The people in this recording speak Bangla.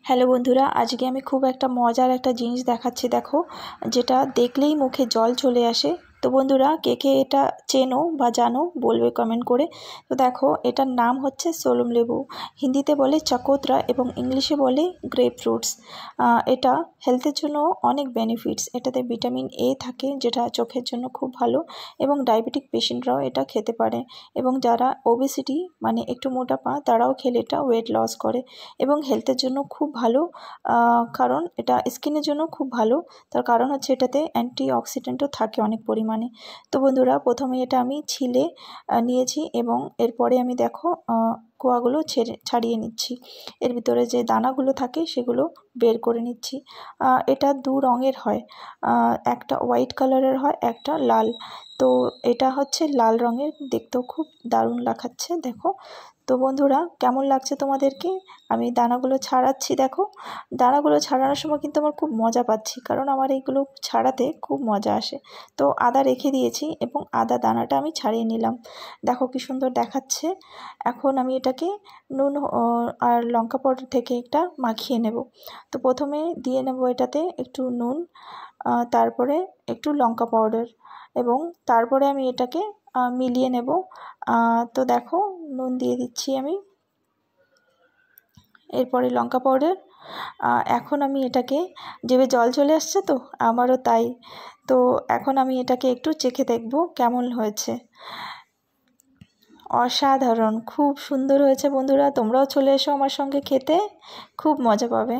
হ্যালো বন্ধুরা, আজকে আমি খুব একটা মজার একটা জিনিস দেখাচ্ছি। দেখো, যেটা দেখলেই মুখে জল চলে আসে। তো বন্ধুরা, কে কে এটা চেনো বা জানো বলবে কমেন্ট করে। তো দেখো, এটার নাম হচ্ছে সোলম লেবু। হিন্দিতে বলে চকোতরা এবং ইংলিশে বলে গ্রেপ ফ্রুটস। এটা হেলথের জন্য অনেক বেনিফিটস। এটাতে ভিটামিন এ থাকে, যেটা চোখের জন্য খুব ভালো, এবং ডায়াবেটিক পেশেন্টরাও এটা খেতে পারে। এবং যারা ওবেসিটি মানে একটু মোটাপা, তারাও খেলে এটা ওয়েট লস করে এবং হেলথের জন্য খুব ভালো। কারণ এটা স্কিনের জন্য খুব ভালো। তার কারণ হচ্ছে এটাতে অ্যান্টিঅক্সিডেন্টও থাকে অনেক পরিমাণে। তো বন্ধুরা, প্রথমে এটা আমি ছিলে নিয়েছি এবং এরপরে আমি দেখো কোয়াগুলো ছাড়িয়ে নিচ্ছি। এর ভিতরে যে দানাগুলো থাকে সেগুলো বের করে নিচ্ছি। এটা দু রঙের হয়, একটা হোয়াইট কালারের হয়, একটা লাল। তো এটা হচ্ছে লাল রঙের, দেখতেও খুব দারুণ লাগাচ্ছে। দেখো তো বন্ধুরা, কেমন লাগছে তোমাদেরকে? আমি দানাগুলো ছাড়াচ্ছি। দেখো, দানাগুলো ছাড়ানোর সময় কিন্তু আমার খুব মজা পাচ্ছি, কারণ আমার এইগুলো ছাড়াতে খুব মজা আসে। তো আদা রেখে দিয়েছি এবং আদা দানাটা আমি ছাড়িয়ে নিলাম। দেখো কি সুন্দর দেখাচ্ছে। এখন আমি এটাকে নুন আর লঙ্কা পাউডার থেকে একটা মাখিয়ে নেব। তো প্রথমে দিয়ে নেব এটাতে একটু নুন, তারপরে একটু লঙ্কা পাউডার, এবং তারপরে আমি এটাকে মিলিয়ে নেব। তো দেখো, নুন দিয়ে দিচ্ছি আমি, এরপরে লঙ্কা পাউডার। এখন আমি এটাকে, জিভে জল চলে আসছে, তো আমারও তাই। তো এখন আমি এটাকে একটু চেখে দেখব কেমন হয়েছে। অসাধারণ, খুব সুন্দর হয়েছে বন্ধুরা। তোমরাও চলে এসো আমার সঙ্গে খেতে, খুব মজা পাবে।